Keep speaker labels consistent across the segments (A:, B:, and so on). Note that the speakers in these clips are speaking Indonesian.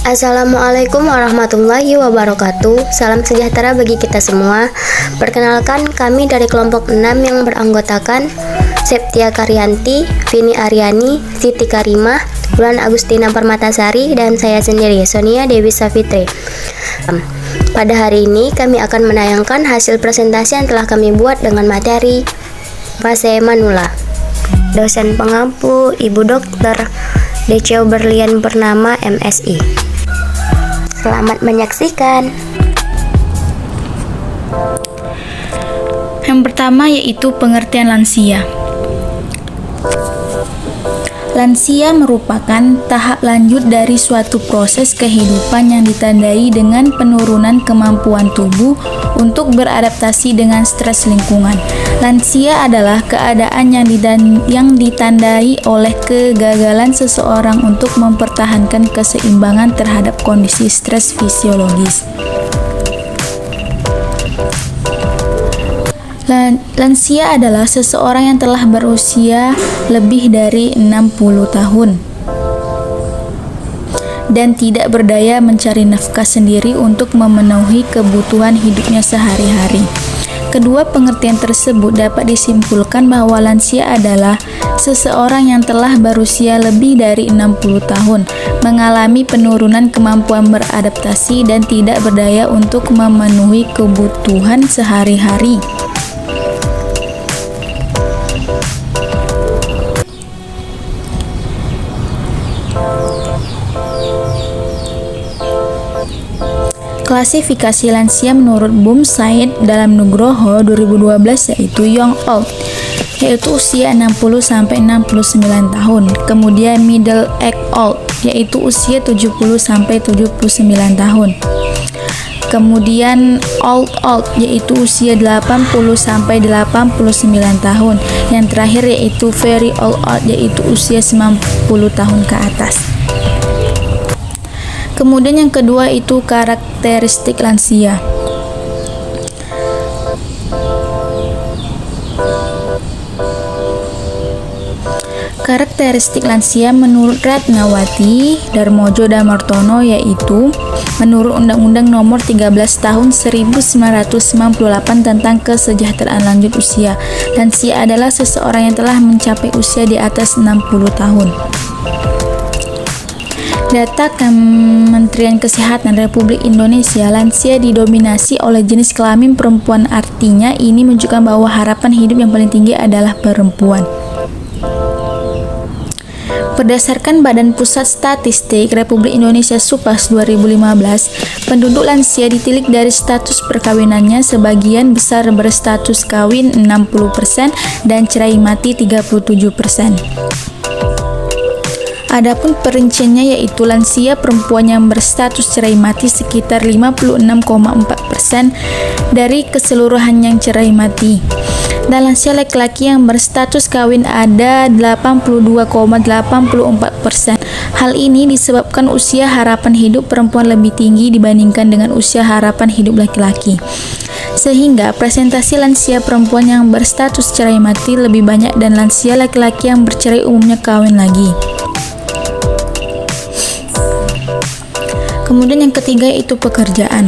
A: Assalamualaikum warahmatullahi wabarakatuh. Salam sejahtera bagi kita semua. Perkenalkan, kami dari kelompok 6 yang beranggotakan Septia Karyanti, Vini Aryani, Siti Karimah, Bulan Agustina Permatasari, dan saya sendiri, Sonia Dewi Safitri. Pada hari ini kami akan menayangkan hasil presentasi yang telah kami buat dengan materi Fase Manula. Dosen pengampu Ibu Dr. Decio Berlian Purnama, MSI. Selamat menyaksikan.
B: Yang pertama yaitu pengertian lansia. Lansia merupakan tahap lanjut dari suatu proses kehidupan yang ditandai dengan penurunan kemampuan tubuh untuk beradaptasi dengan stres lingkungan. Lansia adalah keadaan yang ditandai oleh kegagalan seseorang untuk mempertahankan keseimbangan terhadap kondisi stres fisiologis. Lansia adalah seseorang yang telah berusia lebih dari 60 tahun dan tidak berdaya mencari nafkah sendiri untuk memenuhi kebutuhan hidupnya sehari-hari. Kedua pengertian tersebut dapat disimpulkan bahwa lansia adalah seseorang yang telah berusia lebih dari 60 tahun, mengalami penurunan kemampuan beradaptasi dan tidak berdaya untuk memenuhi kebutuhan sehari-hari. Klasifikasi lansia menurut Boom-Said dalam Nugroho 2012 yaitu Young Old, yaitu usia 60 sampai 69 tahun. Kemudian Middle Age Old, yaitu usia 70 sampai 79 tahun. Kemudian Old, yaitu usia 80 sampai 89 tahun. Yang terakhir yaitu Very Old, yaitu usia 90 tahun ke atas. Kemudian yang kedua itu karakteristik lansia. Karakteristik lansia menurut Ratnawati, Darmojo dan Martono yaitu menurut Undang-Undang Nomor 13 Tahun 1998 tentang Kesejahteraan Lanjut Usia, lansia adalah seseorang yang telah mencapai usia di atas 60 tahun. Data Kementerian Kesehatan Republik Indonesia, lansia didominasi oleh jenis kelamin perempuan, artinya ini menunjukkan bahwa harapan hidup yang paling tinggi adalah perempuan. Berdasarkan Badan Pusat Statistik Republik Indonesia Supas 2015, penduduk lansia ditilik dari status perkawinannya, sebagian besar berstatus kawin 60% dan cerai mati 37%. Adapun perinciannya yaitu lansia perempuan yang berstatus cerai mati sekitar 56,4% dari keseluruhan yang cerai mati. Dan lansia laki-laki yang berstatus kawin ada 82,84%. Hal ini disebabkan usia harapan hidup perempuan lebih tinggi dibandingkan dengan usia harapan hidup laki-laki. Sehingga presentasi lansia perempuan yang berstatus cerai mati lebih banyak dan lansia laki-laki yang bercerai umumnya kawin lagi. Kemudian yang ketiga yaitu pekerjaan.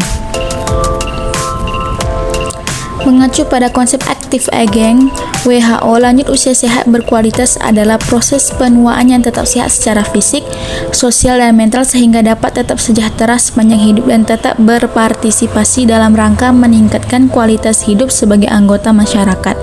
B: Mengacu pada konsep active aging WHO, lanjut usia sehat berkualitas adalah proses penuaan yang tetap sehat secara fisik, sosial, dan mental sehingga dapat tetap sejahtera sepanjang hidup dan tetap berpartisipasi dalam rangka meningkatkan kualitas hidup sebagai anggota masyarakat.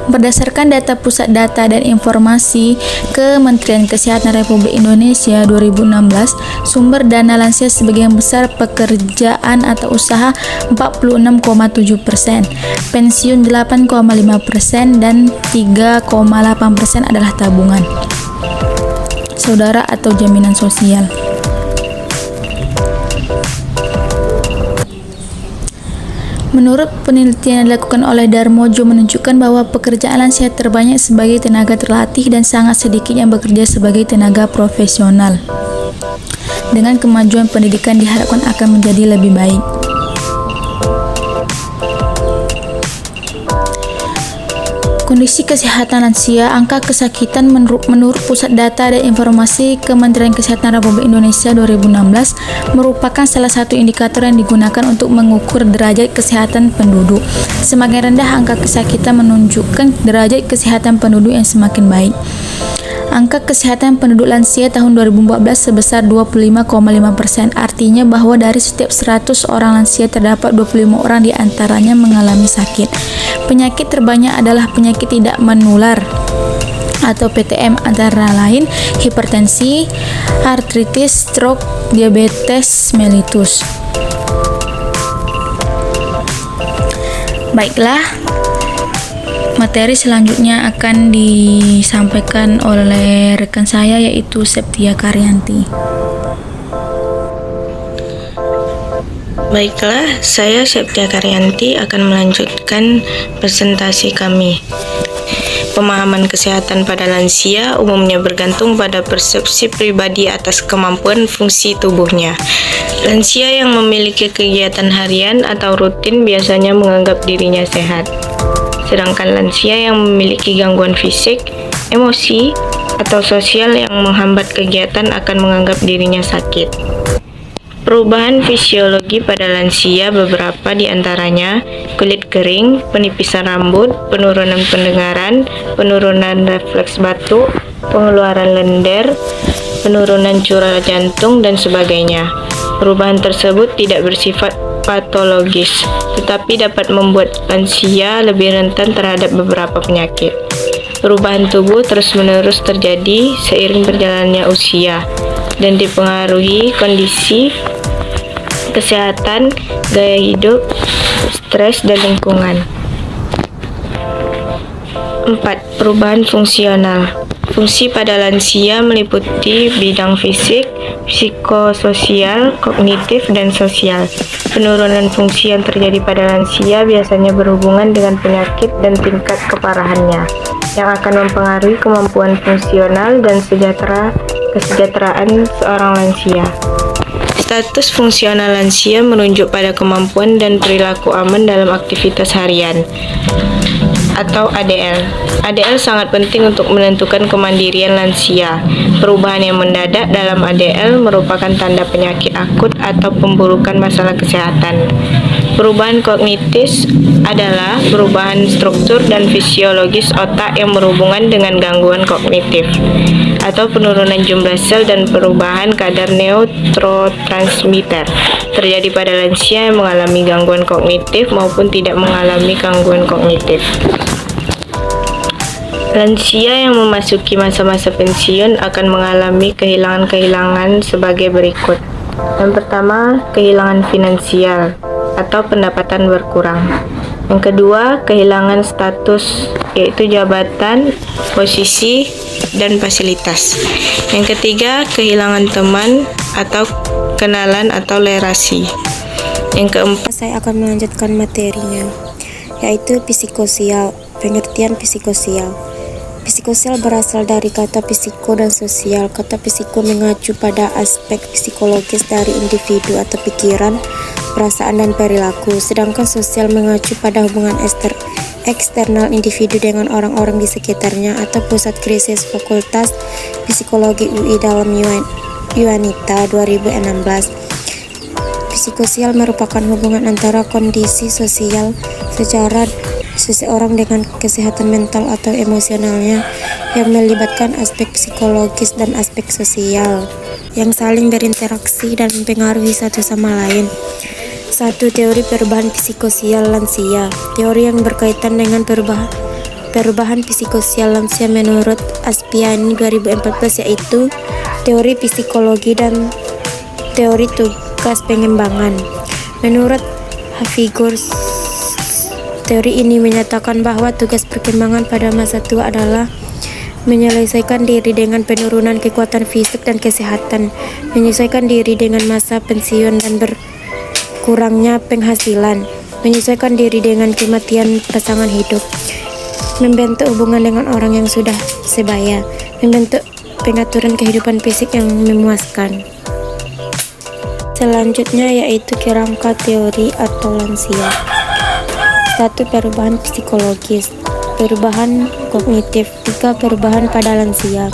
B: Berdasarkan data Pusat Data dan Informasi Kementerian Kesehatan Republik Indonesia 2016, sumber dana lansia sebagian besar pekerjaan atau usaha 46,7%, pensiun 8,5%, dan 3,8% adalah tabungan saudara atau jaminan sosial. Menurut penelitian yang dilakukan oleh Darmojo menunjukkan bahwa pekerjaan lansia terbanyak sebagai tenaga terlatih dan sangat sedikit yang bekerja sebagai tenaga profesional. Dengan kemajuan pendidikan diharapkan akan menjadi lebih baik. kondisi kesehatan lansia, angka kesakitan menurut Pusat Data dan Informasi Kementerian Kesehatan Republik Indonesia 2016 merupakan salah satu indikator yang digunakan untuk mengukur derajat kesehatan penduduk. Semakin rendah angka kesakitan menunjukkan derajat kesehatan penduduk yang semakin baik. Angka kesehatan penduduk lansia tahun 2014 sebesar 25,5%, artinya bahwa dari setiap 100 orang lansia terdapat 25 orang di antaranya mengalami sakit. Penyakit terbanyak adalah penyakit tidak menular atau PTM, antara lain hipertensi, artritis, stroke, diabetes mellitus. Baiklah, materi selanjutnya akan disampaikan oleh rekan saya yaitu Septia Karyanti.
C: Baiklah, saya Septia Karyanti akan melanjutkan presentasi kami. Pemahaman kesehatan pada lansia umumnya bergantung pada persepsi pribadi atas kemampuan fungsi tubuhnya. Lansia yang memiliki kegiatan harian atau rutin biasanya menganggap dirinya sehat. Sedangkan lansia yang memiliki gangguan fisik, emosi, atau sosial yang menghambat kegiatan akan menganggap dirinya sakit. Perubahan fisiologi pada lansia beberapa di antaranya kulit kering, penipisan rambut, penurunan pendengaran, penurunan refleks batuk, pengeluaran lender, penurunan curah jantung, dan sebagainya. Perubahan tersebut tidak bersifat patologis, tetapi dapat membuat lansia lebih rentan terhadap beberapa penyakit. Perubahan tubuh terus-menerus terjadi seiring berjalannya usia dan dipengaruhi kondisi kesehatan, gaya hidup, stres, dan lingkungan. 4. Perubahan fungsional. Fungsi pada lansia meliputi bidang fisik, psikososial, kognitif, dan sosial. Penurunan fungsi yang terjadi pada lansia biasanya berhubungan dengan penyakit dan tingkat keparahannya, yang akan mempengaruhi kemampuan fungsional dan kesejahteraan seorang lansia. Status fungsional lansia menunjuk pada kemampuan dan perilaku aman dalam aktivitas harian, atau ADL. ADL sangat penting untuk menentukan kemandirian lansia. Perubahan yang mendadak dalam ADL merupakan tanda penyakit akut atau pemburukan masalah kesehatan. Perubahan kognitif adalah perubahan struktur dan fisiologis otak yang berhubungan dengan gangguan kognitif atau penurunan jumlah sel dan perubahan kadar neurotransmitter terjadi pada lansia yang mengalami gangguan kognitif maupun tidak mengalami gangguan kognitif. Lansia yang memasuki masa-masa pensiun akan mengalami kehilangan-kehilangan sebagai berikut. Yang pertama, kehilangan finansial atau pendapatan berkurang. Yang kedua, kehilangan status, yaitu jabatan, posisi, dan fasilitas. Yang ketiga, kehilangan teman atau kenalan atau relasi. Yang keempat,
A: Saya akan melanjutkan materinya, yaitu psikososial. Pengertian psikososial. Psikososial berasal dari kata psiko dan sosial. Kata psiko mengacu pada aspek psikologis dari individu atau pikiran, perasaan, dan perilaku, sedangkan sosial mengacu pada hubungan eksternal individu dengan orang-orang di sekitarnya atau pusat krisis. Fakultas Psikologi UI dalam Yuanita 2016. Psikososial merupakan hubungan antara kondisi sosial secara seseorang dengan kesehatan mental atau emosionalnya yang melibatkan aspek psikologis dan aspek sosial yang saling berinteraksi dan mempengaruhi satu sama lain. 1. Teori perubahan psikososial lansia. Teori yang berkaitan dengan perubahan psikososial lansia menurut Aspiani 2014 yaitu teori psikologi dan teori tugas pengembangan. Menurut Havigors, teori ini menyatakan bahwa tugas perkembangan pada masa tua adalah menyelesaikan diri dengan penurunan kekuatan fisik dan kesehatan, menyesuaikan diri dengan masa pensiun dan berkurangnya penghasilan, menyesuaikan diri dengan kematian pasangan hidup, membentuk hubungan dengan orang yang sudah sebaya, membentuk pengaturan kehidupan fisik yang memuaskan. Selanjutnya yaitu kerangka teori atau lansia. 1. Perubahan psikologis.
D: perubahan kognitif, 3 perubahan pada lansia,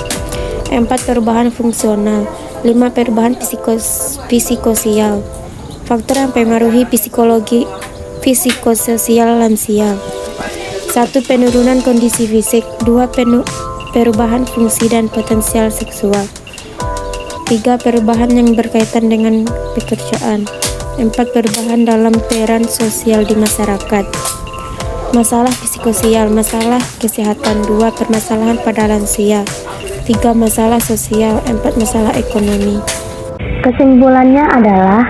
D: 4 perubahan fungsional, 5 perubahan psikososial. Faktor yang mempengaruhi psikososial lansia: 1. Penurunan kondisi fisik, 2. Perubahan fungsi dan potensial seksual, 3. Perubahan yang berkaitan dengan pekerjaan, 4. Perubahan dalam peran sosial di masyarakat. Masalah psikososial, masalah kesehatan, 2. Permasalahan pada lansia, 3. Masalah sosial, 4. Masalah ekonomi.
A: Kesimpulannya adalah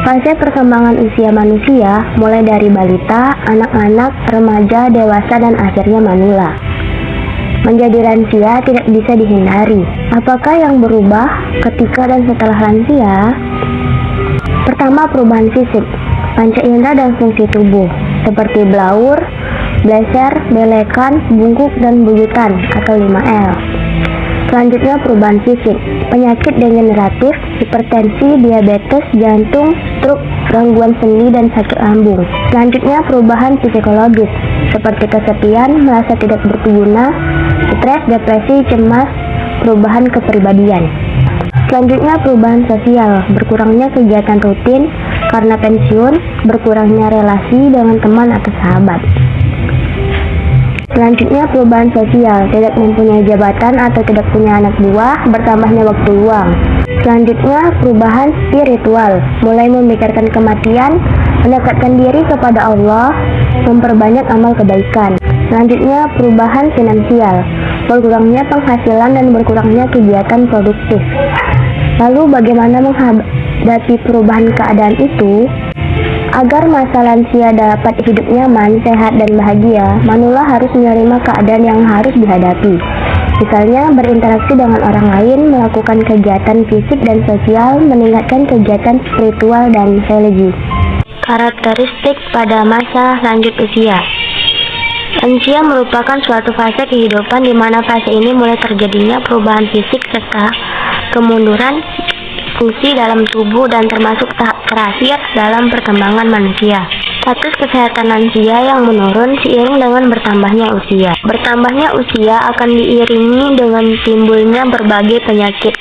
A: fase perkembangan usia manusia mulai dari balita, anak-anak, remaja, dewasa, dan akhirnya manula. Menjadi lansia tidak bisa dihindari. Apakah yang berubah ketika dan setelah lansia? Pertama, perubahan fisik, panca indera dan fungsi tubuh, seperti blaur, bleser, belekan, bungkuk, dan buyutan atau 5L. Selanjutnya, perubahan fisik, penyakit degeneratif, hipertensi, diabetes, jantung, stroke, gangguan sendi, dan sakit lambung. Selanjutnya, perubahan psikologis, seperti kesepian, merasa tidak berguna, stres, depresi, cemas, perubahan kepribadian. Selanjutnya, perubahan sosial, berkurangnya kegiatan rutin karena pensiun, berkurangnya relasi dengan teman atau sahabat. Selanjutnya, perubahan sosial, tidak mempunyai jabatan atau tidak punya anak buah, bertambahnya waktu luang. Selanjutnya, perubahan spiritual, mulai memikirkan kematian, mendekatkan diri kepada Allah, memperbanyak amal kebaikan. Selanjutnya, perubahan finansial, berkurangnya penghasilan dan berkurangnya kegiatan produktif. Lalu bagaimana menghadapi perubahan keadaan itu? Agar masa lansia dapat hidup nyaman, sehat, dan bahagia, manula harus menerima keadaan yang harus dihadapi. Misalnya, berinteraksi dengan orang lain, melakukan kegiatan fisik dan sosial, meningkatkan kegiatan spiritual dan religi. Karakteristik pada masa lanjut usia. Lansia merupakan suatu fase kehidupan di mana fase ini mulai terjadinya perubahan fisik serta kemunduran fungsi dalam tubuh dan termasuk tahap terakhir dalam perkembangan manusia. Status kesehatan lansia yang menurun seiring dengan bertambahnya usia. Bertambahnya usia akan diiringi dengan timbulnya berbagai penyakit,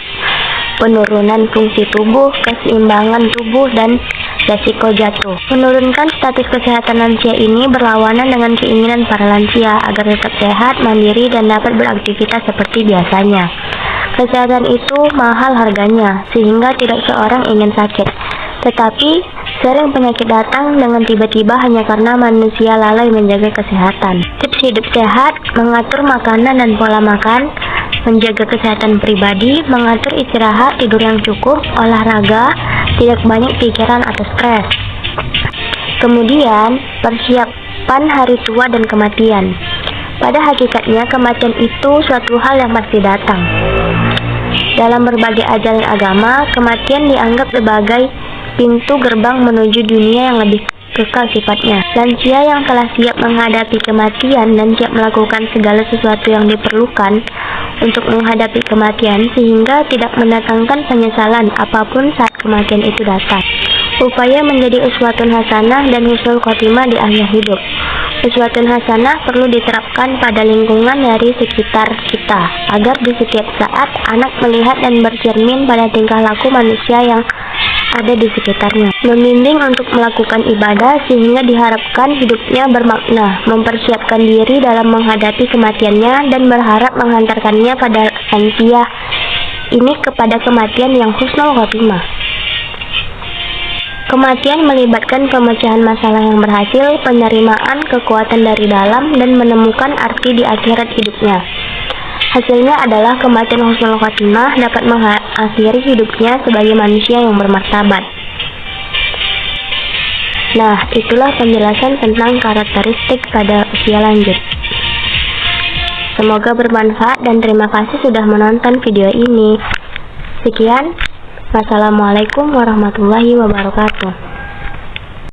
A: penurunan fungsi tubuh, keseimbangan tubuh, dan resiko jatuh. Menurunkan status kesehatan lansia ini berlawanan dengan keinginan para lansia agar tetap sehat, mandiri, dan dapat beraktivitas seperti biasanya. Kesehatan itu mahal harganya, sehingga tidak seorang ingin sakit. Tetapi, sering penyakit datang dengan tiba-tiba hanya karena manusia lalai menjaga kesehatan. Tips hidup sehat, mengatur makanan dan pola makan, menjaga kesehatan pribadi, mengatur istirahat, tidur yang cukup, olahraga, tidak banyak pikiran atau stres. Kemudian, persiapan hari tua dan kematian. Pada hakikatnya, kematian itu suatu hal yang pasti datang. Dalam berbagai ajaran agama, kematian dianggap sebagai pintu gerbang menuju dunia yang lebih kekal sifatnya. Lansia yang telah siap menghadapi kematian dan siap melakukan segala sesuatu yang diperlukan untuk menghadapi kematian sehingga tidak mendatangkan penyesalan apapun saat kematian itu datang. Upaya menjadi uswatun hasanah dan husnul khotimah di akhir hidup. Uswatun hasanah perlu diterapkan pada lingkungan dari sekitar kita, agar di setiap saat anak melihat dan bercermin pada tingkah laku manusia yang ada di sekitarnya. Membimbing untuk melakukan ibadah sehingga diharapkan hidupnya bermakna, mempersiapkan diri dalam menghadapi kematiannya dan berharap menghantarkannya pada lansia ini kepada kematian yang husnul khotimah. Kematian melibatkan pemecahan masalah yang berhasil, penerimaan kekuatan dari dalam, dan menemukan arti di akhirat hidupnya. Hasilnya adalah kematian husnul khotimah dapat mengakhiri hidupnya sebagai manusia yang bermartabat. Nah, itulah penjelasan tentang karakteristik pada usia lanjut. Semoga bermanfaat dan terima kasih sudah menonton video ini. Sekian. Wassalamualaikum warahmatullahi wabarakatuh.